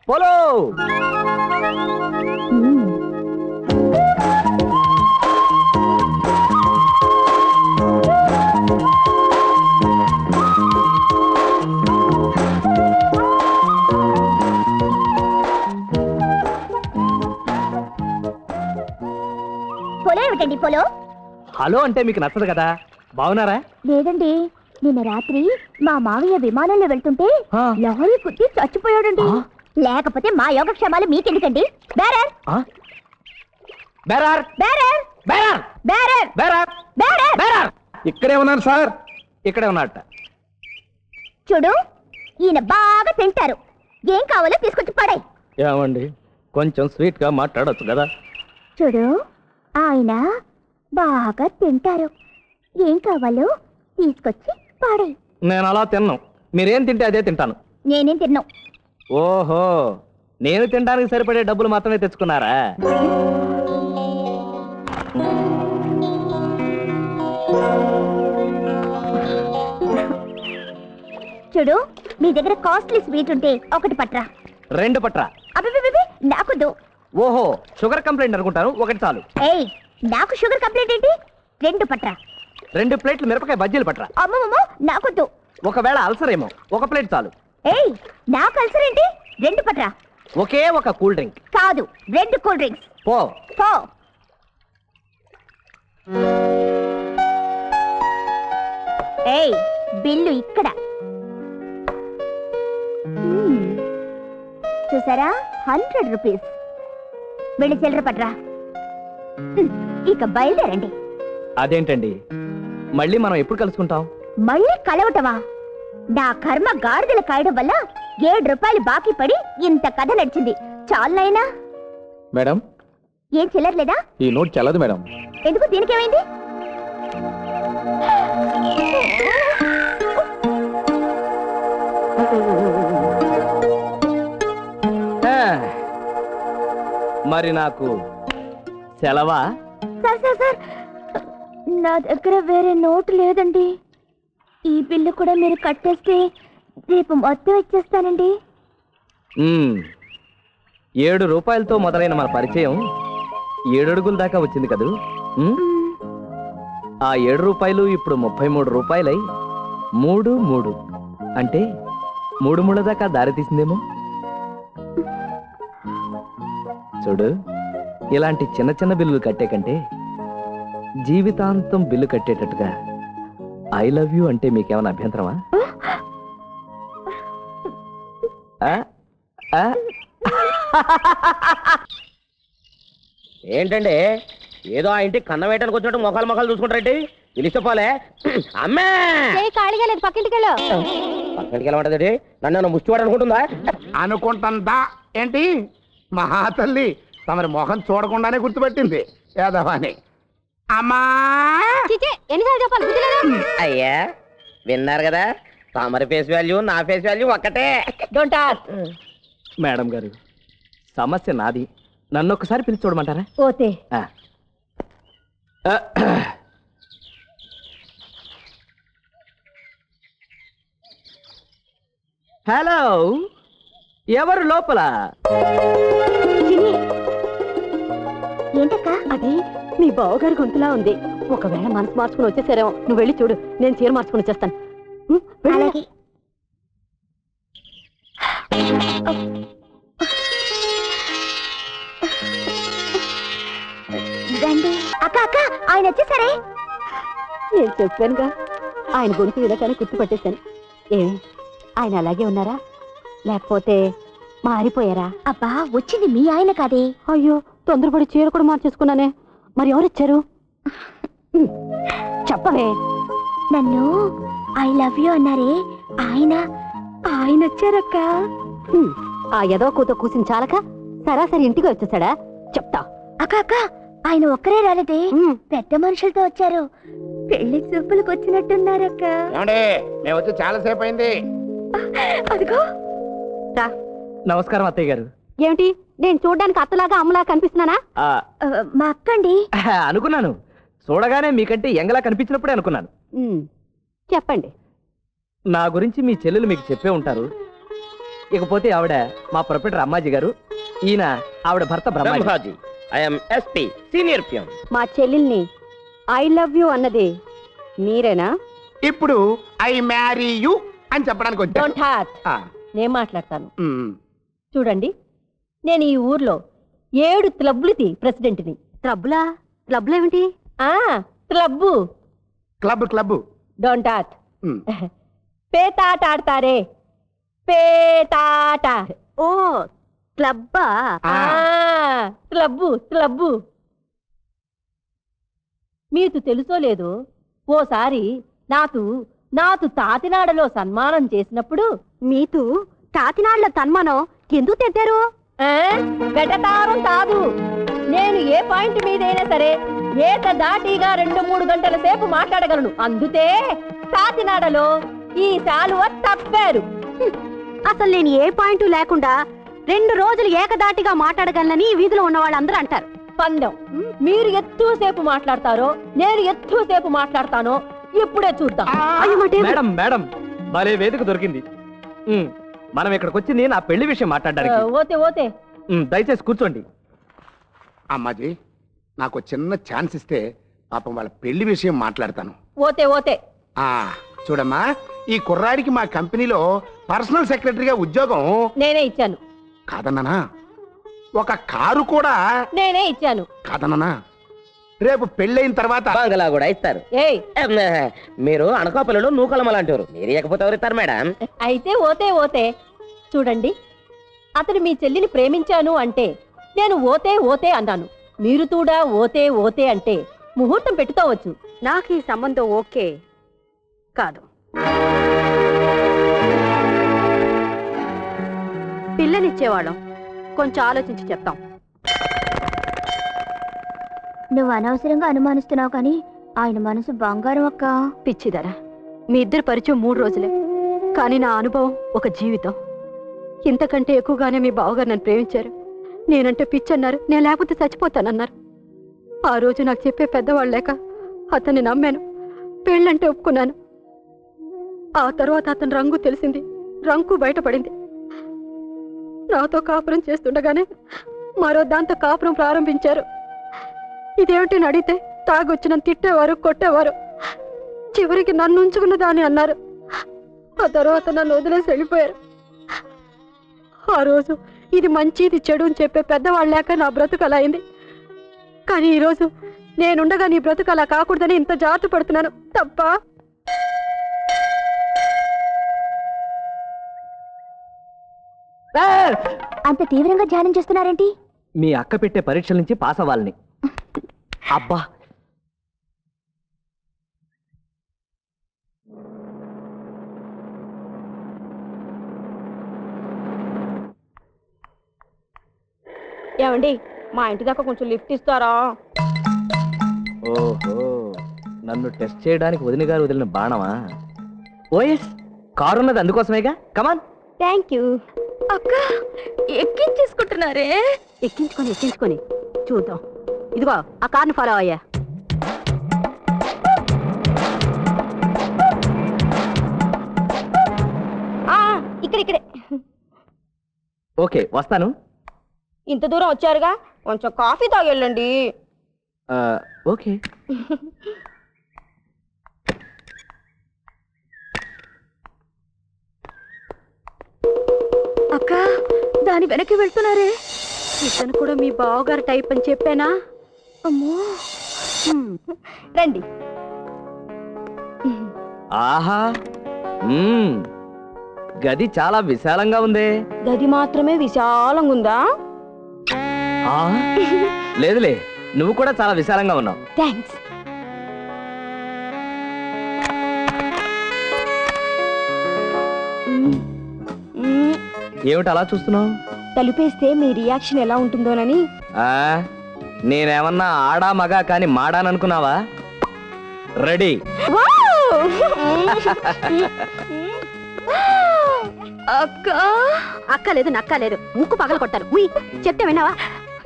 Polo. పొలో ఏమిటండి పొలో? Hello అంటే మీకు నచ్చదు కదా. బాగున్నారా? లేదండి, నిన్న రాత్రి మా మావయ్య విమానంలో వెళ్తుంటే లారీ కుట్టి చచ్చిపోయాడండి. లేకపోతే మా యోగక్షేమాలు మీకెందుకండి? Bearer bearer bearer bearer bearer bearer bearer bearer. ఇక్కడే ఉన్నాను సార్. ఇక్కడే ఉన్నట్ట. చూడు, ఈయన బాగా తింటారు. ఏం కావాలో తీసుకొచ్చి పడాయి. ఏమండి, కొంచెం స్వీట్ గా మాట్లాడొచ్చు కదా. చూడు, ఆయన బాగా తింటారు. ఏం కావాలో తీసుకొచ్చి పడాయి. నేను అలా తిన్నాను. మీరేం తింటే అదే తింటాను. నేనేం తిన్నావు? ఓహో, నేను తినడానికి సరిపడే డబ్బులు మాత్రమే తెచ్చుకున్నారా? చూడు, మీ దగ్గర కాస్ట్లీ స్వీట్ ఉంటే ఒకటి పట్రా. 2 పట్రా. అబ్బే, నాకొద్దు. ఓహో, షుగర్ కంప్లైంట్ అనుకుంటాను. 1 చాలు. ఏయ్, నాకు షుగర్ కంప్లైంట్ ఏంటి? 2 పట్రా. 2 ప్లేట్లు మిరపకాయ బజ్జీలు పట్రా. అమ్మమ్మ, నాకొద్దు. ఒకవేళ అల్సర్ ఏమో 1 ప్లేట్ చాలు. ఏయ్, నాకు అల్సర్ ఏంటి? 2 పట్రా. ఒకే ఒక కూల్ డ్రింక్. కాదు, 2 కూల్ డ్రింక్స్. పో. పో. ఏయ్, బిల్లు ఇక్కడ. చూసారా, 100 రూపీస్. వెళ్ళి చిల్లర పట్రా. ఇక బయలుదేరండి. అదేంటండి, మళ్ళీ మనం ఎప్పుడు కలుసుకుంటాం? మళ్ళీ కలవటమా? నా కర్మ గాడిదల కాయడం వల్ల 7 రూపాయలు బాకీ పడి ఇంత కథ నడిచింది. చాలు నాయనా. మేడం, ఏం చిల్లరలేదా? ఈ నోట్ చల్లదు మేడం. ఎందుకు? దీనికేమైంది? మరి నాకు సెలవా? సార్, నా దగ్గర వేరే నోటు లేదండి. ఈ బిల్లు కూడా మీరు కట్టేస్తే రేపు మొత్తం ఇచ్చేస్తానండి. 7 రూపాయలతో మొదలైన మన పరిచయం 7 అడుగుల దాకా వచ్చింది కదూ. ఆ 7 రూపాయలు ఇప్పుడు 33 రూపాయలై 3 3 అంటే 3 ముళ్ళ దాకా దారి తీసిందేమో. చూడు, ఇలాంటి చిన్న చిన్న బిల్లులు కట్టే కంటే జీవితాంతం బిల్లు కట్టేటట్టుగా ఐ లవ్ యూ అంటే మీకేమైనా అభ్యంతరమా? ఏంటండి, ఏదో ఆ ఇంటికి కన్నం వేయడానికి వచ్చినట్టు మొఖాలు చూసుకుంటారండి. పిలిచిపోలే. అమ్మే, ఖాళీగా లేదు, పక్కింటికి వెళ్ళు. పక్కడికి వెళ్ళమంటది. నన్ను ముష్టివాడు అనుకుంటుందా? అనుకుంటుందా ఏంటి? మహాతల్లి తమరి మొహం చూడకుండానే గుర్తుపట్టింది యాదవాని. అమ్మా, ఎన్నిసార్లు చెప్పాలి? అయ్యా, విన్నారు కదా, తమరి ఫేస్ వాల్యూ నా ఫేస్ వాల్యూ ఒక్కటే. Don't talk. మేడం గారు, సమస్య నాది. నన్ను ఒక్కసారి పిలిచి చూడమంటారా? ఓతే. హలో, ఎవరు లోపల? ఏంటక్క? అది మీ బావగారి గొంతులా ఉంది. ఒకవేళ మనసు మార్చుకుని వచ్చేసారేమో. నువ్వు వెళ్ళి చూడు, నేను చీర మార్చుకుని వచ్చేస్తాను. అలాగే. రండి. అక్క, ఆయన వచ్చేసరే. నేను చెప్పానుగా, ఆయన గొంతు విధకానే గుర్తుపట్టేశాను. ఏమి, ఆయన అలాగే ఉన్నారా లేకపోతే మారిపోయారా? అబ్బా, వచ్చింది మీ ఆయన కాదే. అయ్యో, తొందరపడి చీర కూడా మార్చేసుకున్నానే. మరి ఎవరిచ్చారు? చెప్పవే. నన్ను ఐ లవ్ యూ అన్నారే, ఆయన వచ్చారక్క. ఆ ఎదో కూతో కూసిన చాలక సరాసరి ఇంటికి వచ్చేసాడా? చెప్తా. అక్క, ఆయన ఒక్కరే రాలేదే, పెద్ద మనుషులతో వచ్చారు. పెళ్లి చూపులకు వచ్చినట్టున్నారక్క. మేము వచ్చి చాలా సేపు అయింది. అదిగో. నమస్కారం అత్తయ్య గారు. ఏమిటి, నేను చూడ్డానికి అత్తలాగా అమ్మలా కనిపిస్తున్నానా? మా అక్కండి. అనుకున్నాను, చూడగానే మీకంటే ఎంగలా కనిపించినప్పుడే అనుకున్నాను. చెప్పండి. నా గురించి మీ చెల్లెలు మీకు చెప్పే ఉంటారు. ఇకపోతే ఆవిడ మా ప్రొఫెసర్ అమ్మాజీ గారు, ఈయన ఆవిడ భర్త Brahmaji. Brahmaji, I'm SP senior PM. మా చెల్లెల్ని ఐ లవ్ యూ అన్నది మీరేనా? ఇప్పుడు ఐ మ్యారీ యు అని చెప్పడానికి వచ్చా. డోంట్ హార్ట్, ఆ, నేను మాట్లాడతాను. ఉమ్. చూడండి, నేను ఈ ఊర్లో 7 క్లబ్లకి ప్రెసిడెంట్ని. క్లబ్లా? క్లబ్లేమిటి? Club. Club club. Don't hurt. Um. పేతాట ఆడతారే, పేతాట. ఓ క్లబ్బా? ఆ. Club club. మీకు తెలుసో లేదో, ఓసారి నాకు తాతినాడలో సన్మానం చేసినప్పుడు మీతో తాతినాడలో సన్మానం ఎందుకు తెచ్చారు? వెటతారం కాదు, నేను ఏ పాయింట్ మీదైనా సరే ఏట దాటిగా 2-3 గంటల సేపు మాట్లాడగలను. అందుకే తాతినాడలో ఈ శాలువ తప్పారు. అసలు నేను ఏ పాయింట్ లేకుండా 2 రోజులు ఏకదాటిగా మాట్లాడగలనని ఈ వీధిలో ఉన్న వాళ్ళందరూ అంటారు. పందెం, మీరు ఎక్కువసేపు మాట్లాడతారో నేను ఎక్కువసేపు మాట్లాడతానో ఇప్పుడే చూద్దాం. మేడం మేడం, భలే వేదిక దొరికింది. మనం ఇక్కడికి వచ్చింది నా పెళ్లి విషయం మాట్లాడడానికి. ఓతే ఓతే. దయచేసి కూర్చోండి. అమ్మాజీ, నాకు చిన్న ఛాన్స్ ఇస్తే పాపం వాళ్ళ పెళ్లి విషయం మాట్లాడతాను. ఓతే ఓతే. ఆ చూడమ్మా, ఈ కుర్రాడికి మా కంపెనీలో పర్సనల్ సెక్రటరీగా ఉద్యోగం నేనే ఇచ్చాను. కాదన్నానా? ఒక కారు కూడా నేనే ఇచ్చాను. కాదన్నానా? రేపు పెళ్ళైన తర్వాత బంగళా కూడా ఇస్తారు. ఏయ్, మీరు అనకాపల్లిలో నూకలమ్మ లాంటివారు, మీరు ఇవ్వకపోతే ఎవరు ఇస్తారు మేడం? అయితే ఓతే ఓతే. చూడండి, అతను మీ చెల్లిని ప్రేమించాను అంటే నేను ఓతే ఓతే అన్నాను. మీరు కూడా ఓతే ఓతే అంటే ముహూర్తం పెట్టుకోవచ్చు. నాకు ఈ సంబంధం ఓకే కాదు. పిల్లనిచ్చేవాళ్ళం కొంచెం ఆలోచించి చెప్తాం. నువ్వు అనవసరంగా అనుమానిస్తున్నావు కానీ ఆయన మనసు బంగారం అక్క. పిచ్చిదరా, మీ ఇద్దరు పరిచయం 3 రోజులే, కానీ నా అనుభవం ఒక జీవితం. ఇంతకంటే ఎక్కువగానే మీ బావగారు నన్ను ప్రేమించారు. నేనంటే పిచ్చన్నారు, నేను లేకపోతే చచ్చిపోతానన్నారు. ఆ రోజు నాకు చెప్పే పెద్దవాళ్ళు లేక అతన్ని నమ్మాను, పెళ్ళంటే ఒప్పుకున్నాను. ఆ తర్వాత అతని రంగు తెలిసింది, రంగు బయటపడింది. నాతో కాపురం చేస్తుండగానే మరో దాంతో కాపురం ప్రారంభించారు. ఇదేమిటి అడిగితే తాగొచ్చిన తిట్టేవారు, కొట్టేవారు. చివరికి నన్ను ఉంచుకున్న దాన్ని అన్నారు. ఆ తర్వాత నన్ను వదిలేసి వెళ్ళిపోయారు. ఆ రోజు ఇది మంచి ఇది చెడు అని చెప్పే పెద్దవాళ్ళు లేక నా బ్రతుకు అలా అయింది. కానీ ఈరోజు నేనుండగా నీ బ్రతుకు అలా కాకూడదని ఇంత జాగ్రత్త పడుతున్నాను. తప్ప అంత తీవ్రంగా ధ్యానం చేస్తున్నారేంటి? మీ అక్క పెట్టే పరీక్షల నుంచి పాస్ అవ్వాలని. అబ్బా, ఏమండి, మా ఇంటి దాకా కొంచెం లిఫ్ట్ ఇస్తారా? ఓహో, నన్ను టెస్ట్ చేయడానికి వదిన గారు వదిలిన బాణమా? ఓఎస్, కారున్నది అందుకోసమేగా. కమాన్. Thank you. అక్క ఎక్కించేసుకుంటున్నారే. ఎక్కించుకొని చూద్దాం. ఇదిగో ఆ కార్ని ఫాలో అయ్యా. ఇక్కడే. ఓకే, వస్తాను. ఇంత దూరం వచ్చారుగా, కొంచెం కాఫీ తాగెళ్ళండి. ఓకే. అక్క దాని వెనక్కి వెళ్తున్నారే. ఇతను కూడా మీ బావగారు టైప్ అని చెప్పానా? అమ్మో, రండి. ఆహా, గది చాలా విశాలంగా ఉందే. గది మాత్రమే విశాలంగా ఉందా? లేదులే, నువ్వు కూడా చాలా విశాలంగా ఉన్నావు. థ్యాంక్స్. ఏమిటి అలా చూస్తున్నావు? తలుపేస్తే మీ రియాక్షన్ ఎలా ఉంటుందోనని. నేనేమన్నా ఆడా మగా కాని మాడాననుకున్నావా? రెడీ. అక్క అక్కలేదు నక్కలేదు, ముక్కు పగల కొట్టారు. చెప్తే విన్నావా?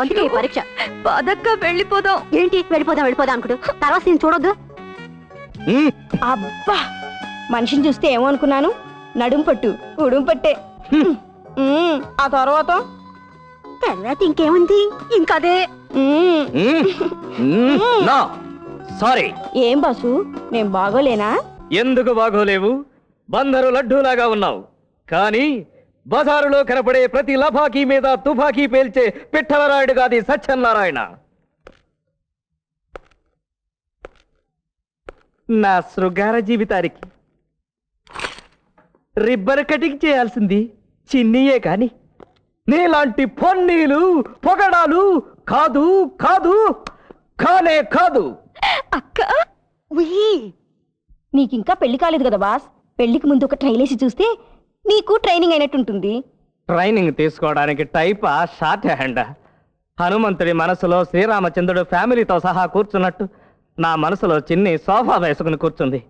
అందుకే ఈ పరీక్ష. పదక్క వెళ్ళిపోదాం. ఏంటి వెళ్ళిపోదాం అనుకుంటూ తర్వాత నేను చూడొద్దు. అబ్బా, మనిషిని చూస్తే ఏమో అనుకున్నాను, నడుం పట్టు ఉడుం పట్టే. ఆ తర్వాత ఇంకేముంది ఇంకదే నో సారీ. ఏం బాసు నేను బాగోలేనా? ఎందుకు బాగోలేవు? బందరు లడ్డూలాగా ఉన్నావు. కానీ బజారులో కనపడే ప్రతి లఫాకీ మీద తుపాకీ పేల్చే పిట్టవరాయుడు కాది సత్యనారాయణ. నా శృంగార జీవితానికి రిబ్బర్ కటింగ్ చేయాల్సింది చిన్నియే కాని నీలాంటి పొన్నీలు పొగడాలు కాదు కాదు కానే కాదు. అక్క నీకింకా పెళ్లి కాలేదు కదా బాస్. పెళ్లికి ముందు ఒక ట్రైల్ వేసి చూస్తే నీకు ట్రైనింగ్ అయినట్టుంటుంది. ట్రైనింగ్ తీసుకోవడానికి టైపా షార్ట్ హ్యాండ్? హనుమంతుడి మనసులో శ్రీరామచంద్రుడు ఫ్యామిలీతో సహా కూర్చున్నట్టు నా మనసులో చిన్ని సోఫా వేసుకుని కూర్చుంది.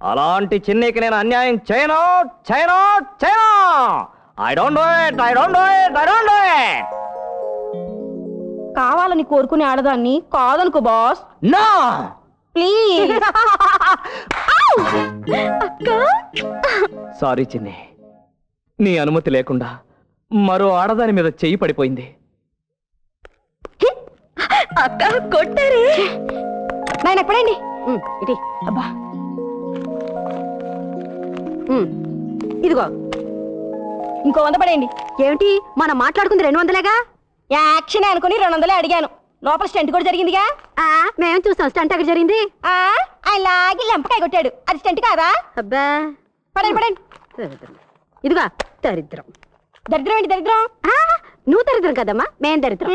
అలాంటి చిన్నికి నేను అన్యాయం చేయను చేయను చేయను. I don't do it, I don't do it, I don't do it. కావాలని కోరుకునే ఆడదాన్ని కాదనుకో బాస్. No please. అక్క సారీ చిన్ని, నీ అనుమతి లేకుండా మరో ఆడదాని మీద చెయ్యి పడిపోయింది. అక్క కొట్టారే. నాయన ఎప్పుడండి ఇది అబ్బా ఇదిగో ఇంకో 100 పడేయండి. ఏమిటి మనం మాట్లాడుకుంది 200లేగా? యాక్షన్ అనుకుని 200 అడిగాను. లోపల స్టెంట్ కూడా జరిగిందిగా. మేము చూసాం స్టంట్ ఎక్కడ జరిగింది. ఆయన లాగి లెంపకాయ కొట్టాడు. అది స్టెంట్ కాదా? అబ్బా పడండి పడండి. ఇదిగా దరిద్రం. దరిద్రం ఏంటి దరిద్రం? నువ్వు దరిద్రం కదమ్మా, మేం దరిద్రం.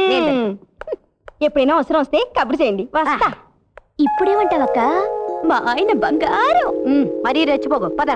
ఎప్పుడైనా అవసరం వస్తే కబురు చేయండి, వస్తా. ఇప్పుడేమంటావక్క? మా ఆయన బంగారం. మరీ రెచ్చిపోగు పద.